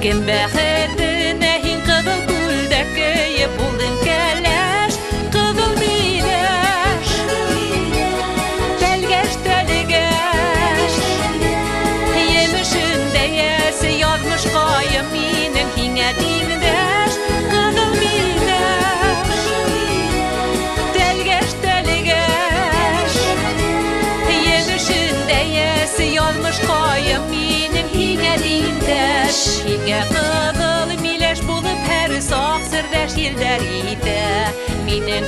Kim bəxetine hin kızıl güldeki buldum keleş kızıl mileş Telgeç telgeç Yemişinde yesi yazmış kayıminin hine dindeş kızıl mileş Telgeç telgeç Yemişinde yesi yazmış kayıminin hine dindeş Hine kızıl mileş bulup her sağ sırdaş yıllar ite Minin